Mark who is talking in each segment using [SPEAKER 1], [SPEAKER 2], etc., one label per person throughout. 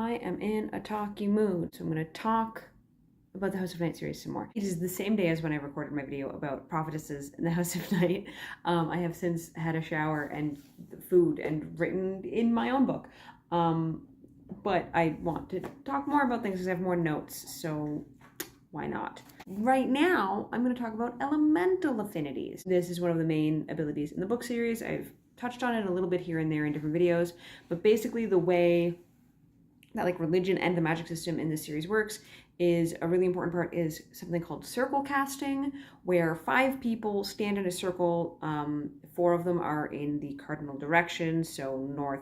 [SPEAKER 1] I am in a talky mood, so I'm going to talk about the House of Night series some more. It is the same day as when I recorded my video about prophetesses in the House of Night. I have since had a shower and food and written in my own book. But I want to talk more about things because I have more notes, so why not? Right now, I'm going to talk about elemental affinities. This is one of the main abilities in the book series. I've touched on it a little bit here and there in different videos, but basically the way that like religion and the magic system in this series works is a really important part is something called circle casting, where 5 people stand in a circle. 4 of them are in the cardinal direction, so north,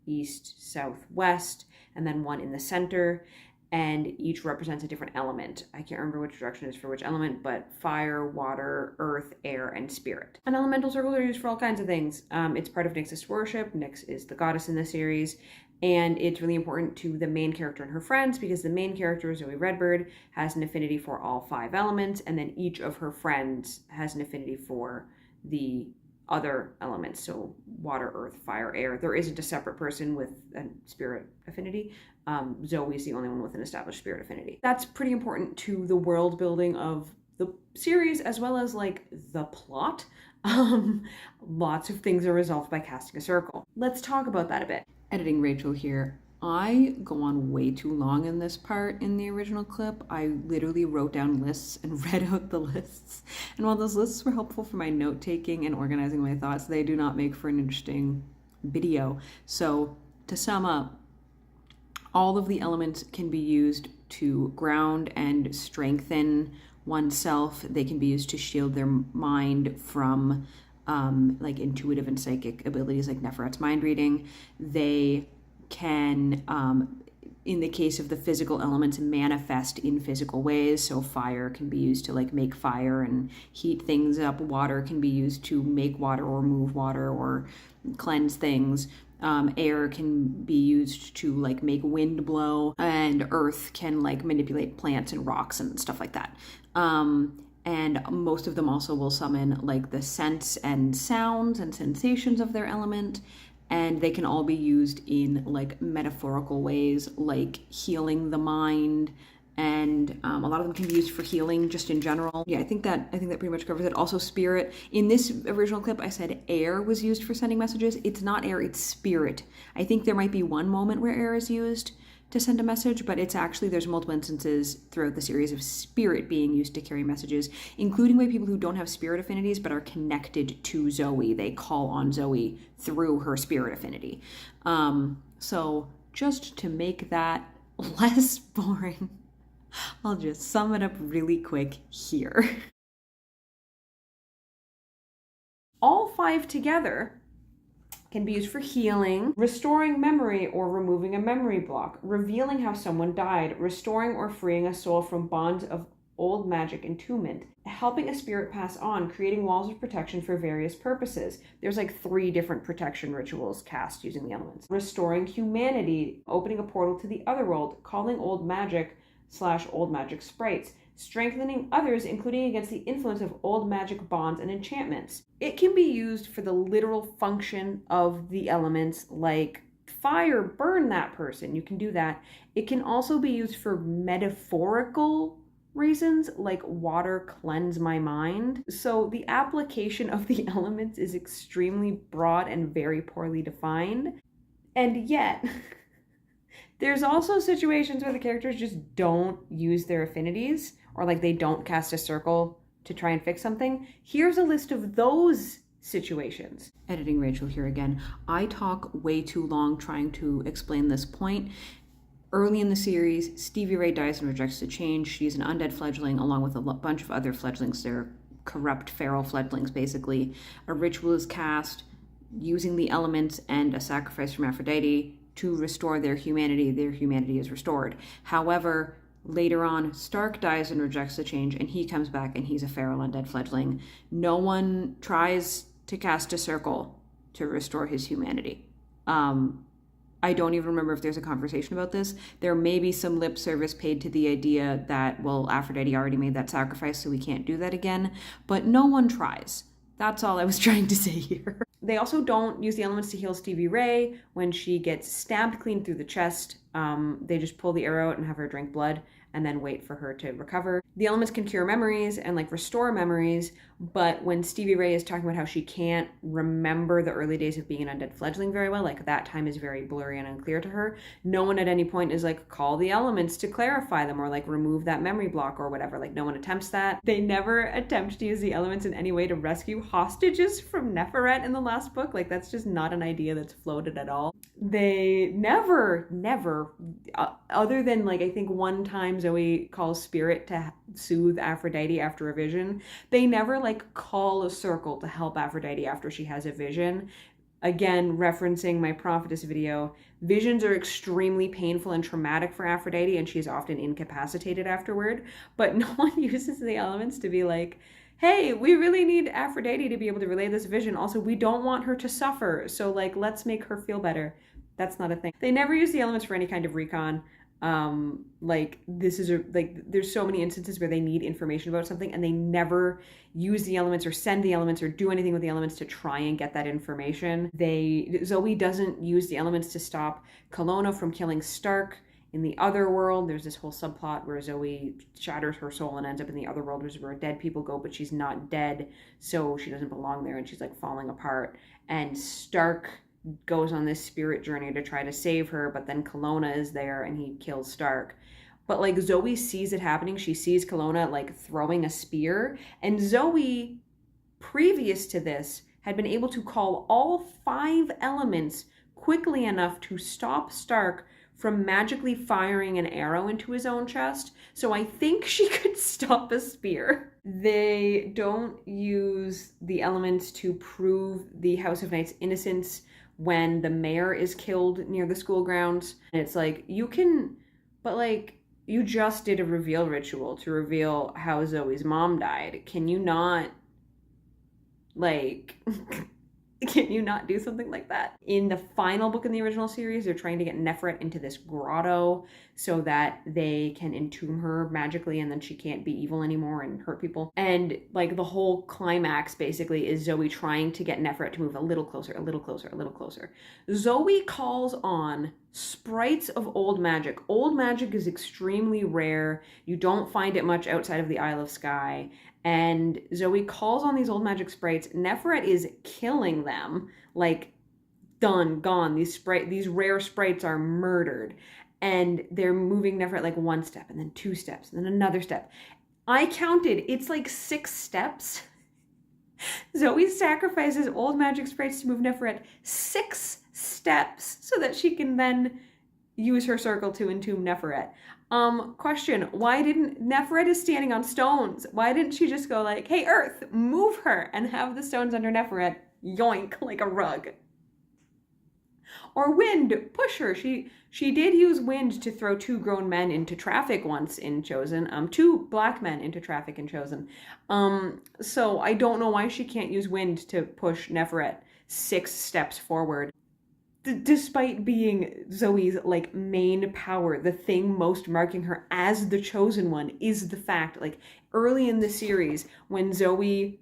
[SPEAKER 1] east, south, west, and then 1 in the center, and each represents a different element. I can't remember which direction is for which element, but fire, water, earth, air, and spirit. And elemental circles are used for all kinds of things. It's part of Nyx's worship. Nyx is the goddess in the series, and it's really important to the main character and her friends because the main character, Zoe Redbird, has an affinity for all 5 elements, and then each of her friends has an affinity for the other elements, so water, earth, fire, air. There isn't a separate person with a spirit affinity. Zoe's the only one with an established spirit affinity. That's pretty important to the world building of the series as well as like the plot. Lots of things are resolved by casting a circle. Let's talk about that a bit. Editing Rachel here. I go on way too long in this part in the original clip. I literally wrote down lists and read out the lists. And while those lists were helpful for my note-taking and organizing my thoughts, they do not make for an interesting video. So to sum up, all of the elements can be used to ground and strengthen oneself. They can be used to shield their mind from like intuitive and psychic abilities like Neferet's mind reading. They can, in the case of the physical elements, manifest in physical ways. So fire can be used to like make fire and heat things up. Water can be used to make water or move water or cleanse things. Air can be used to like make wind blow, and earth can like manipulate plants and rocks and stuff like that. And most of them also will summon like the sense and sounds and sensations of their element. And they can all be used in like metaphorical ways, like healing the mind. And a lot of them can be used for healing just in general. Yeah, I think that pretty much covers it. Also spirit. In this original clip, I said air was used for sending messages. It's not air, it's spirit. I think there might be one moment where air is used to send a message, but it's actually, there's multiple instances throughout the series of spirit being used to carry messages, including by people who don't have spirit affinities but are connected to Zoe. They call on Zoe through her spirit affinity. So just to make that less boring, I'll just sum it up really quick here. All 5 together can be used for healing, restoring memory or removing a memory block, revealing how someone died, restoring or freeing a soul from bonds of old magic entombment, helping a spirit pass on, creating walls of protection for various purposes. There's like 3 different protection rituals cast using the elements. Restoring humanity, opening a portal to the other world, calling old magic / old magic sprites, strengthening others, including against the influence of old magic bonds and enchantments. It can be used for the literal function of the elements, like fire, burn that person. You can do that. It can also be used for metaphorical reasons, like water, cleanse my mind. So the application of the elements is extremely broad and very poorly defined. And yet, there's also situations where the characters just don't use their affinities, or like they don't cast a circle to try and fix something. Here's a list of those situations. Editing Rachel here again. I talk way too long trying to explain this point. Early in the series, Stevie Ray dies and rejects the change. She's an undead fledgling along with a bunch of other fledglings. They're corrupt feral fledglings, basically. A ritual is cast using the elements and a sacrifice from Aphrodite to restore their humanity. Their humanity is restored. However, later on, Stark dies and rejects the change, and he comes back and he's a feral undead fledgling. No one tries to cast a circle to restore his humanity. I don't even remember if there's a conversation about this. There may be some lip service paid to the idea that, well, Aphrodite already made that sacrifice, so we can't do that again. But no one tries. That's all I was trying to say here. They also don't use the elements to heal Stevie Ray when she gets stabbed clean through the chest. They just pull the arrow out and have her drink blood and then wait for her to recover. The elements can cure memories and like restore memories, but when Stevie Ray is talking about how she can't remember the early days of being an undead fledgling very well, like that time is very blurry and unclear to her, no one at any point is like, call the elements to clarify them or like remove that memory block or whatever. Like no one attempts that. They never attempt to use the elements in any way to rescue hostages from Neferet in the last book. Like that's just not an idea that's floated at all. They never, other than like I think one time Zoe calls Spirit to soothe Aphrodite after a vision, they never like call a circle to help Aphrodite after she has a vision. Again, referencing my prophetess video, visions are extremely painful and traumatic for Aphrodite, and she is often incapacitated afterward, but no one uses the elements to be like, hey, we really need Aphrodite to be able to relay this vision. Also, we don't want her to suffer, so like, let's make her feel better. That's not a thing. They never use the elements for any kind of recon. Like this is there's so many instances where they need information about something and they never use the elements or send the elements or do anything with the elements to try and get that information. Zoe doesn't use the elements to stop Kelowna from killing Stark. In the other world, there's this whole subplot where Zoe shatters her soul and ends up in the other world, which is where dead people go, but she's not dead, so she doesn't belong there and she's like falling apart. And Stark goes on this spirit journey to try to save her, but then Kelowna is there and he kills Stark. But like Zoe sees it happening. She sees Kelowna like throwing a spear, and Zoe, previous to this, had been able to call all 5 elements quickly enough to stop Stark from magically firing an arrow into his own chest. So I think she could stop a spear. They don't use the elements to prove the House of Knight's innocence when the mayor is killed near the school grounds. And it's like, you can, but like, you just did a reveal ritual to reveal how Zoe's mom died. Can you not, like, can you not do something like that? In the final book in the original series, they're trying to get Neferet into this grotto so that they can entomb her magically and then she can't be evil anymore and hurt people. And like the whole climax basically is Zoe trying to get Neferet to move a little closer, a little closer, a little closer. Zoe calls on sprites of old magic. Old magic is extremely rare. You don't find it much outside of the Isle of Skye. And Zoe calls on these old magic sprites. Neferet is killing them, like done, gone. These rare sprites are murdered, and they're moving Neferet like 1 step, and then 2 steps, and then another step. I counted; it's like 6 steps. Zoe sacrifices old magic sprites to move Neferet 6 steps so that she can then use her circle to entomb Neferet. Question, why didn't, Neferet is standing on stones. Why didn't she just go like, hey, Earth, move her and have the stones under Neferet yoink like a rug? Or wind, push her. She did use wind to throw 2 grown men into traffic once in Chosen. 2 black men into traffic in Chosen. So I don't know why she can't use wind to push Neferet 6 steps forward. Despite being Zoe's like main power, the thing most marking her as the chosen one is the fact, like early in the series when Zoe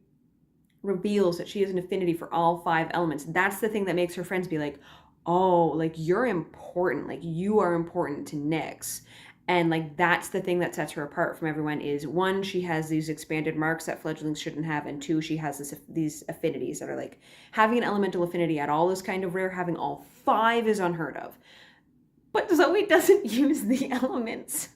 [SPEAKER 1] reveals that she has an affinity for all 5 elements, that's the thing that makes her friends be like, oh, like you're important, like you are important to Nyx. And like that's the thing that sets her apart from everyone is 1, she has these expanded marks that fledglings shouldn't have, and 2, she has these affinities that are like having an elemental affinity at all is kind of rare, having all 5 is unheard of. But Zoe doesn't use the elements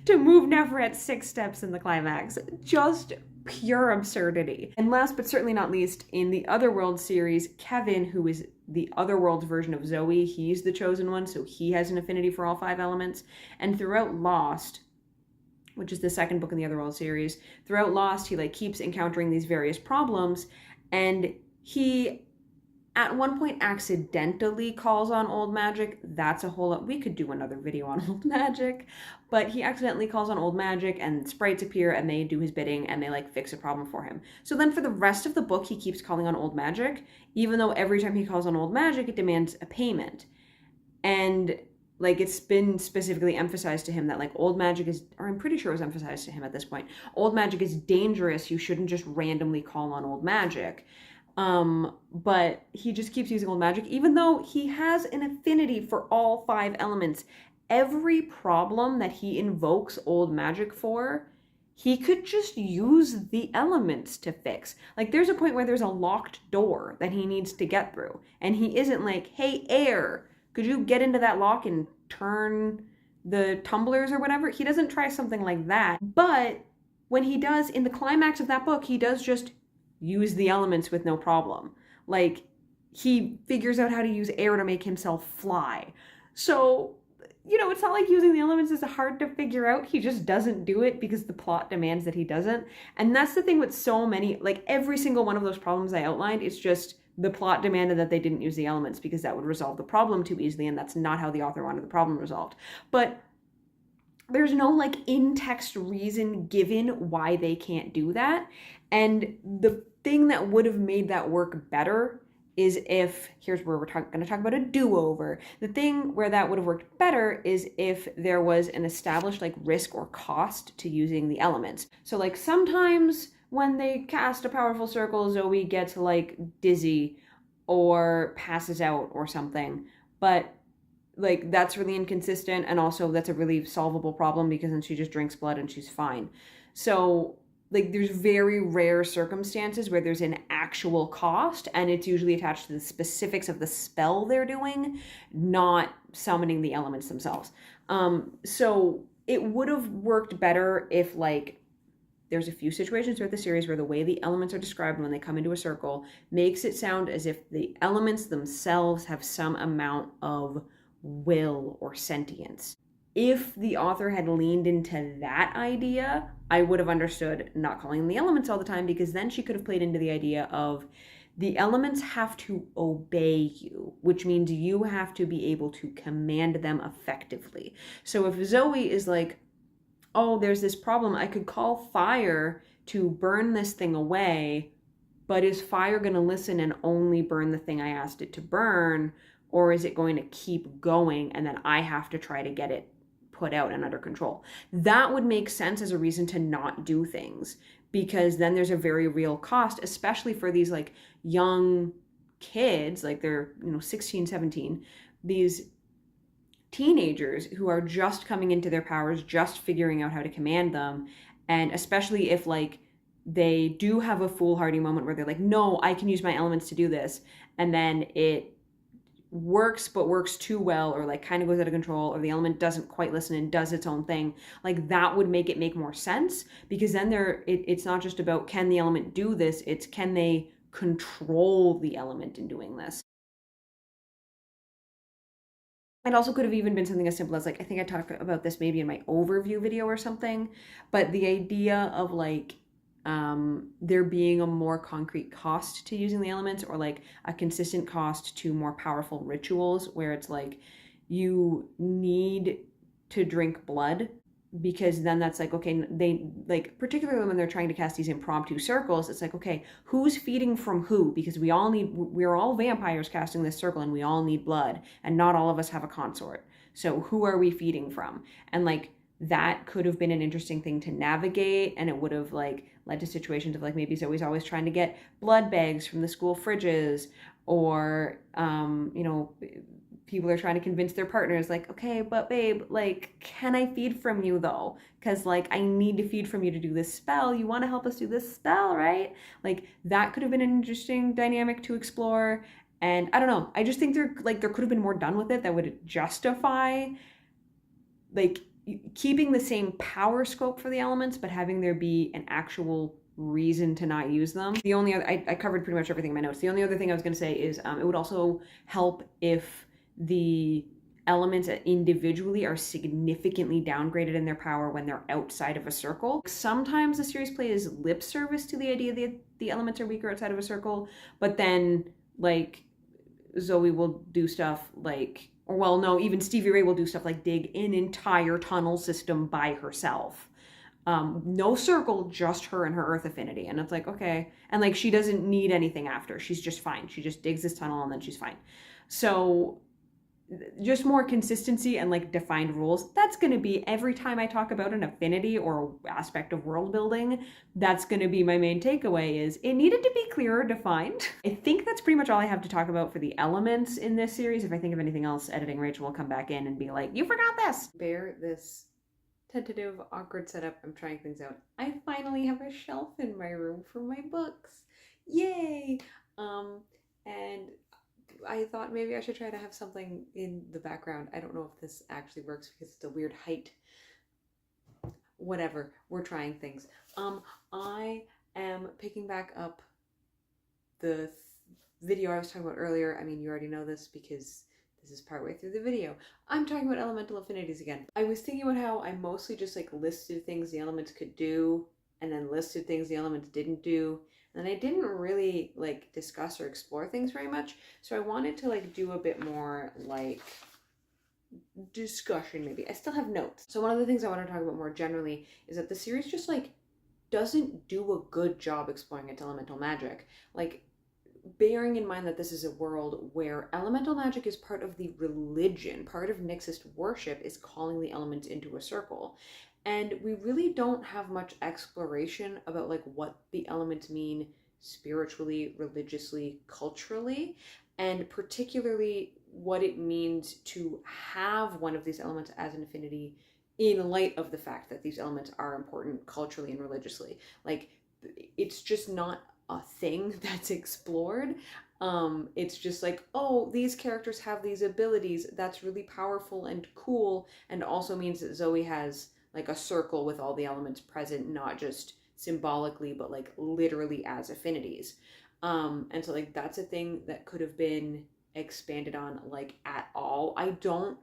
[SPEAKER 1] to move Neferet 6 steps in the climax. Just pure absurdity. And last but certainly not least, in the Otherworld series, Kevin, who is the Otherworld's version of Zoe, he's the chosen one, so he has an affinity for all 5 elements. And throughout Lost, which is the second book in the Otherworld series, throughout Lost, he like keeps encountering these various problems, and he at one point accidentally calls on old magic. That's a whole lot. We could do another video on old magic, but he accidentally calls on old magic and sprites appear and they do his bidding and they like fix a problem for him. So then for the rest of the book, he keeps calling on old magic, even though every time he calls on old magic, it demands a payment. And like it's been specifically emphasized to him that like old magic is, or I'm pretty sure it was emphasized to him at this point, old magic is dangerous. You shouldn't just randomly call on old magic. But he just keeps using old magic, even though he has an affinity for all 5 elements. Every problem that he invokes old magic for, he could just use the elements to fix. Like there's a point where there's a locked door that he needs to get through, and he isn't like, hey, air, could you get into that lock and turn the tumblers or whatever? He doesn't try something like that. But when he does, in the climax of that book, he does just use the elements with no problem. Like, he figures out how to use air to make himself fly. So, you know, it's not like using the elements is hard to figure out. He just doesn't do it because the plot demands that he doesn't. And that's the thing with so many, like every single one of those problems I outlined, it's just the plot demanded that they didn't use the elements because that would resolve the problem too easily, and that's not how the author wanted the problem resolved. But there's no like in-text reason given why they can't do that. And the thing that would have made that work better is if, here's where we're going to talk about a do-over. The thing where that would have worked better is if there was an established like risk or cost to using the elements. So like sometimes when they cast a powerful circle, Zoe gets like dizzy or passes out or something. But like that's really inconsistent, and also that's a really solvable problem because then she just drinks blood and she's fine. So like there's very rare circumstances where there's an actual cost, and it's usually attached to the specifics of the spell they're doing, not summoning the elements themselves. So it would have worked better if like there's a few situations throughout the series where the way the elements are described when they come into a circle makes it sound as if the elements themselves have some amount of will or sentience. If the author had leaned into that idea, I would have understood not calling the elements all the time, because then she could have played into the idea of the elements have to obey you, which means you have to be able to command them effectively. So if Zoe is like, oh, there's this problem, I could call fire to burn this thing away, but is fire going to listen and only burn the thing I asked it to burn? Or is it going to keep going and then I have to try to get it put out and under control? That would make sense as a reason to not do things, because then there's a very real cost, especially for these like young kids, like they're, 16, 17, these teenagers who are just coming into their powers, just figuring out how to command them. And especially if like they do have a foolhardy moment where they're like, no, I can use my elements to do this. And then it works, but works too well, or like kind of goes out of control, or the element doesn't quite listen and does its own thing. Like that would make it make more sense, because then it's not just about can the element do this, it's can they control the element in doing this. It also could have even been something as simple as like, I think I talked about this maybe in my overview video or something, but the idea of like there being a more concrete cost to using the elements, or like a consistent cost to more powerful rituals where it's like you need to drink blood, because then that's like, okay, they like, particularly when they're trying to cast these impromptu circles, it's like, okay, who's feeding from who? Because we're all vampires casting this circle and we all need blood, and not all of us have a consort. So who are we feeding from? And like that could have been an interesting thing to navigate, and it would have like led to situations of like maybe Zoe's always trying to get blood bags from the school fridges, or people are trying to convince their partners like, okay, but babe, like, can I feed from you though? Because like I need to feed from you to do this spell. You want to help us do this spell, right? Like that could have been an interesting dynamic to explore. And I don't know, I just think there could have been more done with it that would justify like keeping the same power scope for the elements, but having there be an actual reason to not use them. The only other, I covered pretty much everything in my notes. The only other thing I was going to say is it would also help if the elements individually are significantly downgraded in their power when they're outside of a circle. Sometimes the series plays lip service to the idea that the elements are weaker outside of a circle, but then like Zoe will do stuff like, or well, no, even Stevie Ray will do stuff like dig an entire tunnel system by herself. No circle, just her and her earth affinity. And it's like, okay. And like, she doesn't need anything after. She's just fine. She just digs this tunnel and then she's fine. So just more consistency and like defined rules. That's going to be every time I talk about an affinity or aspect of world building. That's going to be my main takeaway is it needed to be clearer defined. I think that's pretty much all I have to talk about for the elements in this series. If I think of anything else, editing Rachel will come back in and be like, you forgot this. Bear this tentative, awkward setup. I'm trying things out. I finally have a shelf in my room for my books. Yay! And I thought maybe I should try to have something in the background. I don't know if this actually works because it's a weird height. Whatever, we're trying things. I am picking back up the video I was talking about earlier. I mean, you already know this because this is partway through the video. I'm talking about elemental affinities again. I was thinking about how I mostly just like listed things the elements could do and then listed things the elements didn't do. And I didn't really like discuss or explore things very much. So I wanted to like do a bit more like discussion maybe. I still have notes. So one of the things I want to talk about more generally is that the series just like doesn't do a good job exploring its elemental magic. Like, bearing in mind that this is a world where elemental magic is part of the religion, part of Nyxist worship is calling the elements into a circle. And we really don't have much exploration about like what the elements mean spiritually, religiously, culturally, and particularly what it means to have one of these elements as an affinity in light of the fact that these elements are important culturally and religiously. Like, it's just not a thing that's explored. It's just like, oh, these characters have these abilities. That's really powerful and cool, and also means that Zoe has like a circle with all the elements present, not just symbolically, but like literally as affinities. And so like that's a thing that could have been expanded on like at all. I don't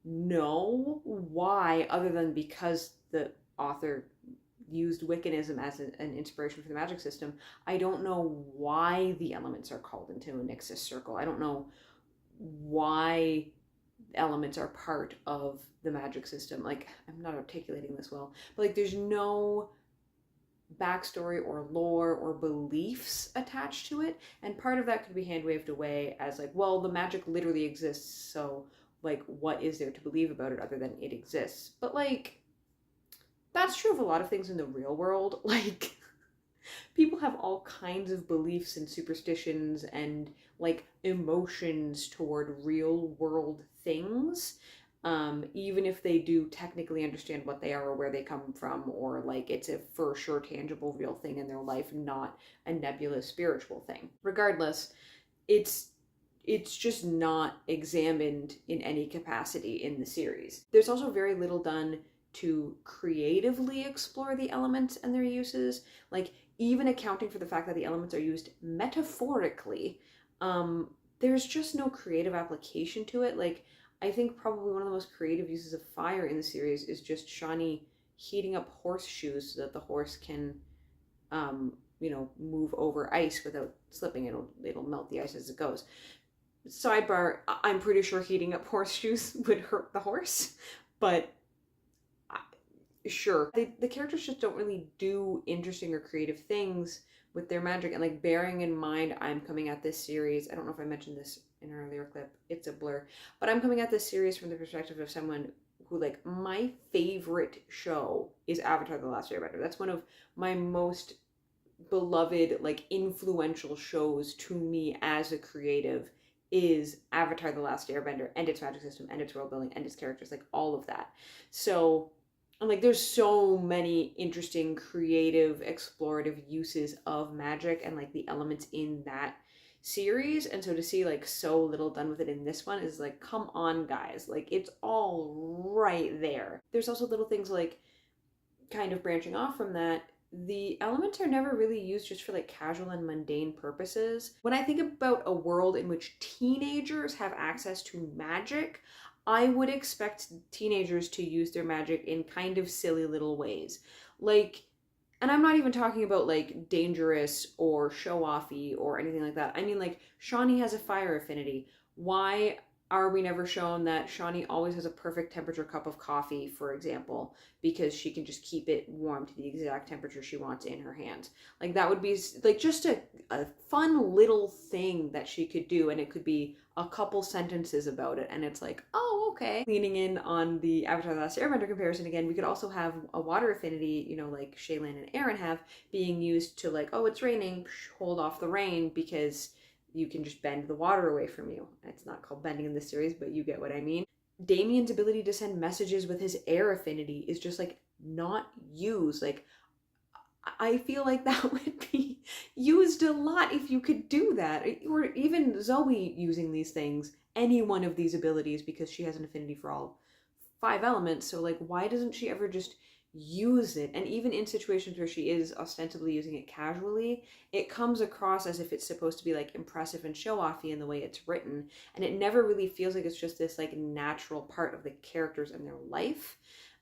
[SPEAKER 1] know why, other than because the author used Wiccanism as an inspiration for the magic system. I don't know why the elements are called into a Nyxist circle. I don't know why elements are part of the magic system. Like, I'm not articulating this well, but like there's no backstory or lore or beliefs attached to it, and part of that could be hand waved away as like, well, the magic literally exists, so like what is there to believe about it other than it exists? But like, that's true of a lot of things in the real world. Like, people have all kinds of beliefs and superstitions and like emotions toward real world things, even if they do technically understand what they are or where they come from, or like it's a for sure tangible real thing in their life, not a nebulous spiritual thing. Regardless, it's just not examined in any capacity in the series. There's also very little done to creatively explore the elements and their uses, like even accounting for the fact that the elements are used metaphorically. There's just no creative application to it. Like, I think probably one of the most creative uses of fire in the series is just Shawnee heating up horseshoes so that the horse can move over ice without slipping. It'll melt the ice as it goes. Sidebar, I'm pretty sure heating up horseshoes would hurt the horse, but sure. The characters just don't really do interesting or creative things with their magic. And like, bearing in mind, I'm coming at this series, I don't know if I mentioned this in an earlier clip, it's a blur, but I'm coming at this series from the perspective of someone who, like, my favorite show is Avatar: The Last Airbender. That's one of my most beloved, like, influential shows to me as a creative, is Avatar: The Last Airbender, and its magic system and its world building and its characters, like all of that. So, and like, there's so many interesting, creative, explorative uses of magic and like the elements in that series. And so to see like so little done with it in this one is like, come on, guys. Like, it's all right there. There's also little things like, kind of branching off from that, the elements are never really used just for like casual and mundane purposes. When I think about a world in which teenagers have access to magic, I would expect teenagers to use their magic in kind of silly little ways. Like, and I'm not even talking about like dangerous or show-offy or anything like that. I mean, like, Shawnee has a fire affinity. Why Are we never shown that Shawnee always has a perfect temperature cup of coffee, for example, because she can just keep it warm to the exact temperature she wants in her hand? Like that would be like just a fun little thing that she could do, and it could be a couple sentences about it, and it's like, oh, okay. Leaning in on the Avatar: The Last Airbender comparison again, we could also have a water affinity, you know, like Shaylin and Aaron have, being used to like, oh, it's raining, hold off the rain because you can just bend the water away from you. It's not called bending in this series, but you get what I mean. Damien's ability to send messages with his air affinity is just like not used. Like, I feel like that would be used a lot if you could do that. Or even Zoe using these things, any one of these abilities, because she has an affinity for all 5 elements. So, like, why doesn't she ever just use it? And even in situations where she is ostensibly using it casually, it comes across as if it's supposed to be like impressive and show-offy in the way it's written, and it never really feels like it's just this like natural part of the characters and their life.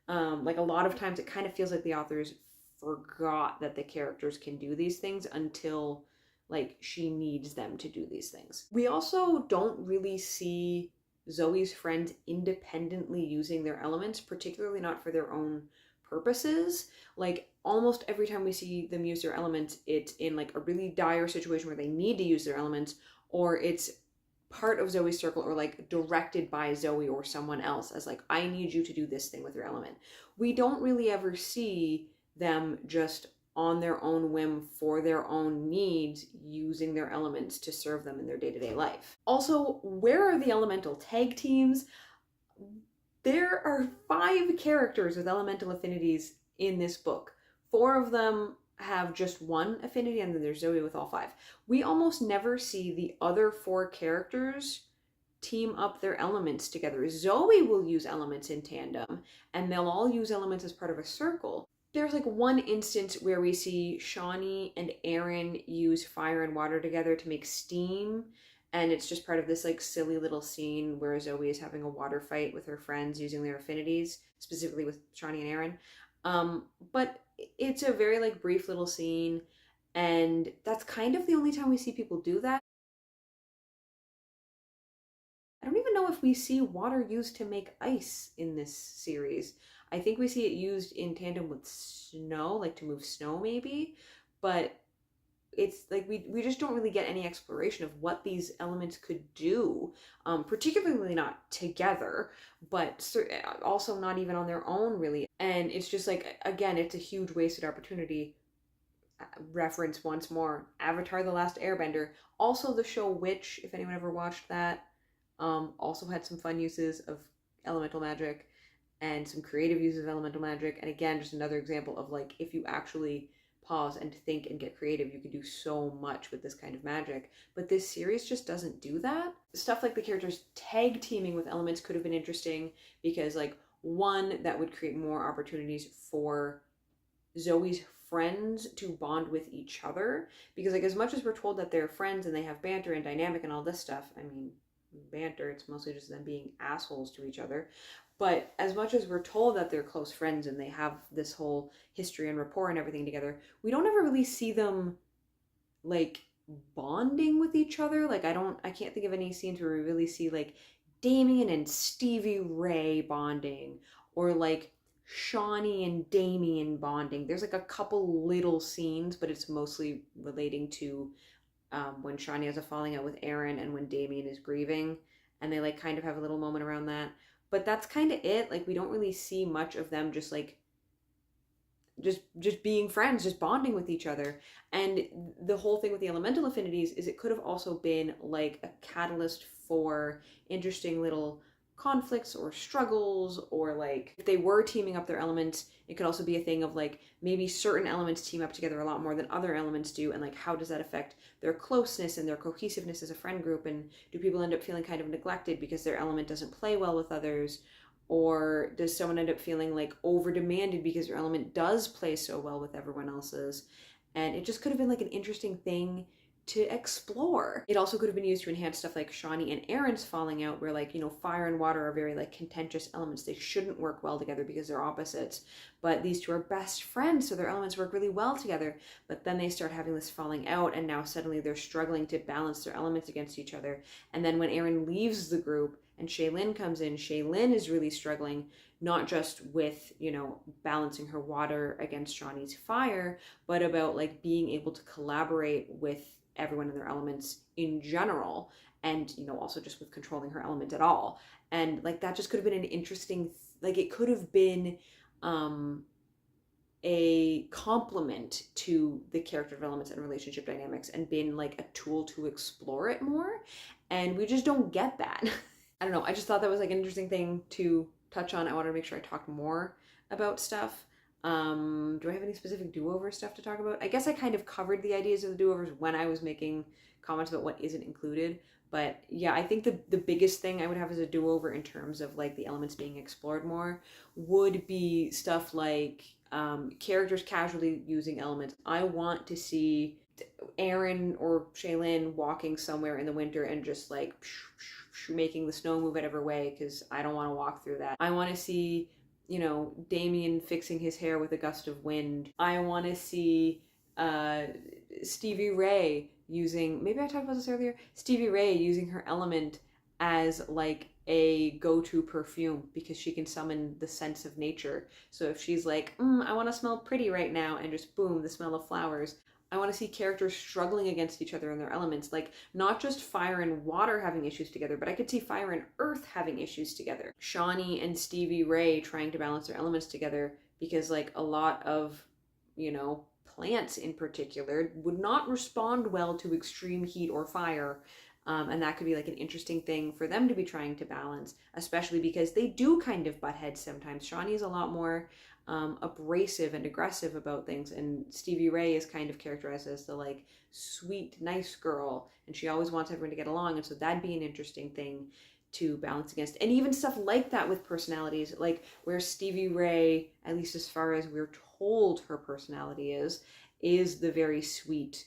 [SPEAKER 1] Like a lot of times it kind of feels like the authors forgot that the characters can do these things until like she needs them to do these things. We also don't really see Zoe's friends independently using their elements, particularly not for their own purposes. Like almost every time we see them use their elements, it's in like a really dire situation where they need to use their elements, or it's part of Zoe's circle, or like directed by Zoe or someone else as like, I need you to do this thing with your element. We don't really ever see them just on their own whim for their own needs using their elements to serve them in their day-to-day life. Also, where are the elemental tag teams? There are 5 characters with elemental affinities in this book. 4 of them have just one affinity, and then there's Zoe with all 5. We almost never see the other 4 characters team up their elements together. Zoe will use elements in tandem, and they'll all use elements as part of a circle. There's like one instance where we see Shawnee and Aaron use fire and water together to make steam, and it's just part of this like silly little scene where Zoe is having a water fight with her friends using their affinities, specifically with Shawnee and Aaron. But it's a very like brief little scene, and that's kind of the only time we see people do that. I don't even know if we see water used to make ice in this series. I think we see it used in tandem with snow, like to move snow maybe, but it's like we just don't really get any exploration of what these elements could do, particularly not together, but also not even on their own really. And it's just like, again, it's a huge wasted opportunity. Reference once more, Avatar: The Last Airbender. Also the show Witch, if anyone ever watched that, also had some fun uses of elemental magic and some creative uses of elemental magic. And again, just another example of like, if you actually pause and think and get creative, you can do so much with this kind of magic. But this series just doesn't do that. Stuff like the characters tag teaming with elements could have been interesting, because like, one, that would create more opportunities for Zoe's friends to bond with each other, because like as much as we're told that they're friends and they have banter and dynamic and all this stuff, I mean, banter, it's mostly just them being assholes to each other. But as much as we're told that they're close friends and they have this whole history and rapport and everything together, we don't ever really see them like bonding with each other. Like I can't think of any scenes where we really see like Damien and Stevie Ray bonding, or like Shawnee and Damien bonding. There's like a couple little scenes, but it's mostly relating to when Shawnee has a falling out with Aaron and when Damien is grieving, and they like kind of have a little moment around that. But that's kind of it. Like we don't really see much of them just like just being friends, just bonding with each other. And the whole thing with the elemental affinities is it could have also been like a catalyst for interesting little conflicts or struggles, or like if they were teaming up their elements, it could also be a thing of like maybe certain elements team up together a lot more than other elements do, and like how does that affect their closeness and their cohesiveness as a friend group, and do people end up feeling kind of neglected because their element doesn't play well with others, or does someone end up feeling like over demanded because their element does play so well with everyone else's. And it just could have been like an interesting thing to explore. It also could have been used to enhance stuff like Shawnee and Aaron's falling out, where like, you know, fire and water are very like contentious elements. They shouldn't work well together because they're opposites, but these two are best friends, so their elements work really well together. But then they start having this falling out, and now suddenly they're struggling to balance their elements against each other. And then when Aaron leaves the group, and Shaylin comes in, Shaylin is really struggling, not just with, balancing her water against Shawnee's fire, but about like being able to collaborate with everyone in their elements in general, and, also just with controlling her element at all. And like that just could have been an interesting, like it could have been a complement to the character developments and relationship dynamics and been like a tool to explore it more. And we just don't get that. I don't know. I just thought that was like an interesting thing to touch on. I wanted to make sure I talked more about stuff. Do I have any specific do-over stuff to talk about? I guess I kind of covered the ideas of the do-overs when I was making comments about what isn't included. But yeah, I think the biggest thing I would have as a do-over in terms of like the elements being explored more would be stuff like characters casually using elements. I want to see Aaron or Shaylin walking somewhere in the winter and just like making the snow move whatever way, because I don't want to walk through that. I want to see, Damien fixing his hair with a gust of wind. I want to see Stevie Ray using, maybe I talked about this earlier, Stevie Ray using her element as like a go-to perfume because she can summon the sense of nature. So if she's like, I want to smell pretty right now, and just boom, the smell of flowers. I want to see characters struggling against each other in their elements, like not just fire and water having issues together, but I could see fire and earth having issues together. Shawnee and Stevie Ray trying to balance their elements together, because like a lot of, plants in particular would not respond well to extreme heat or fire. And that could be like an interesting thing for them to be trying to balance, especially because they do kind of butt heads sometimes. Shawnee is a lot more abrasive and aggressive about things, and Stevie Ray is kind of characterized as the like sweet, nice girl, and she always wants everyone to get along. And so that'd be an interesting thing to balance against. And even stuff like that with personalities, like where Stevie Ray, at least as far as we're told her personality is the very sweet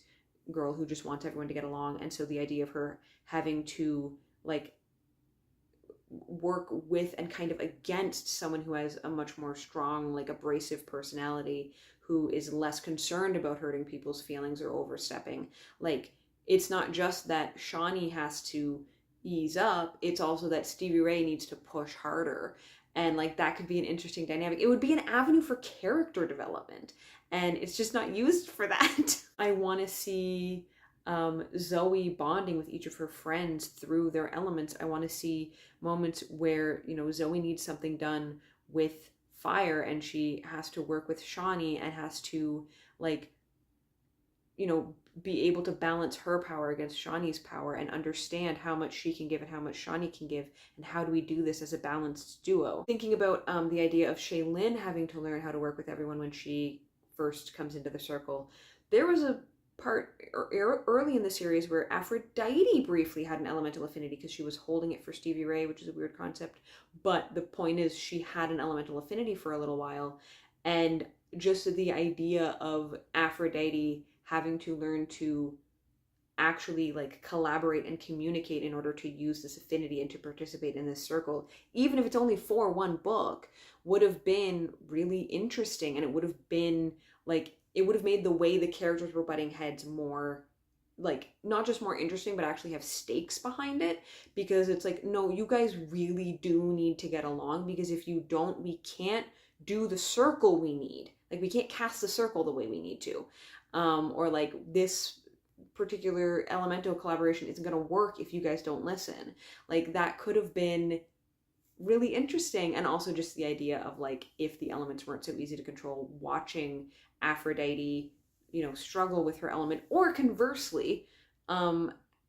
[SPEAKER 1] girl who just wants everyone to get along. And so the idea of her having to like work with and kind of against someone who has a much more strong, like abrasive personality, who is less concerned about hurting people's feelings or overstepping. Like, it's not just that Shawnee has to ease up, it's also that Stevie Ray needs to push harder. And like that could be an interesting dynamic. It would be an avenue for character development, and it's just not used for that. I want to see Zoe bonding with each of her friends through their elements. I want to see moments where, Zoe needs something done with fire and she has to work with Shawnee and has to like, be able to balance her power against Shawnee's power and understand how much she can give and how much Shawnee can give, and how do we do this as a balanced duo. Thinking about the idea of Shaylin having to learn how to work with everyone when she first comes into the circle, there was a part early in the series where Aphrodite briefly had an elemental affinity because she was holding it for Stevie Ray, which is a weird concept, but the point is she had an elemental affinity for a little while. And just the idea of Aphrodite having to learn to actually like collaborate and communicate in order to use this affinity and to participate in this circle, even if it's only for one book, would have been really interesting. And it would have been like, it would have made the way the characters were butting heads more, like, not just more interesting, but actually have stakes behind it. Because it's like, no, you guys really do need to get along, because if you don't, we can't do the circle we need. Like, we can't cast the circle the way we need to. Or like, this particular elemental collaboration isn't going to work if you guys don't listen. Like, that could have been really interesting. And also just the idea of like, if the elements weren't so easy to control, watching Aphrodite, struggle with her element, or conversely,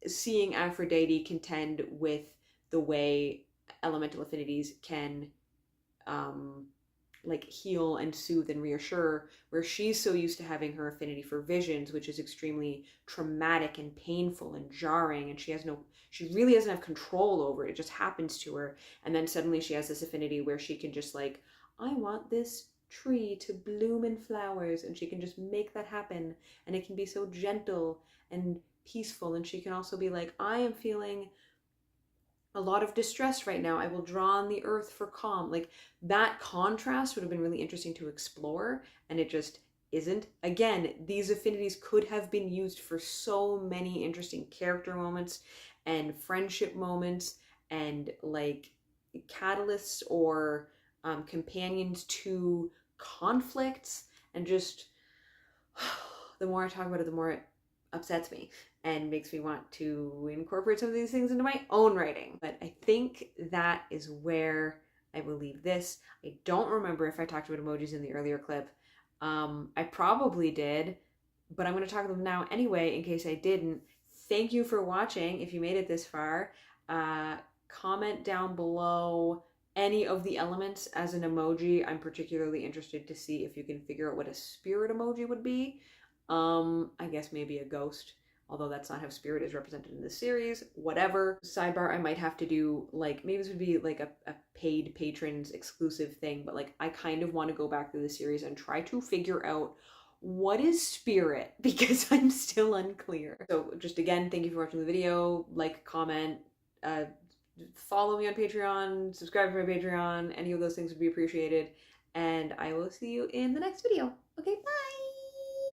[SPEAKER 1] seeing Aphrodite contend with the way elemental affinities can like heal and soothe and reassure, where she's so used to having her affinity for visions, which is extremely traumatic and painful and jarring, and she really doesn't have control over it. It just happens to her. And then suddenly she has this affinity where she can just like, I want this tree to bloom in flowers, and she can just make that happen, and it can be so gentle and peaceful. And she can also be like, I am feeling a lot of distress right now, I will draw on the earth for calm. Like, that contrast would have been really interesting to explore, and it just isn't. Again, these affinities could have been used for so many interesting character moments and friendship moments and like catalysts or companions to conflicts, and just the more I talk about it, the more it upsets me and makes me want to incorporate some of these things into my own writing. But I think that is where I will leave this. I don't remember if I talked about emojis in the earlier clip. I probably did, but I'm going to talk about them now anyway in case I didn't. Thank you for watching if you made it this far. Comment down below any of the elements as an emoji. I'm particularly interested to see if you can figure out what a spirit emoji would be. I guess maybe a ghost, although that's not how spirit is represented in this series. Whatever. Sidebar, I might have to do, like, maybe this would be like a paid patrons exclusive thing, but like I kind of want to go back through the series and try to figure out what is spirit, because I'm still unclear. So just again, thank you for watching the video. Like, comment, follow me on Patreon, subscribe to my Patreon. Any of those things would be appreciated. And I will see you in the next video. Okay, bye!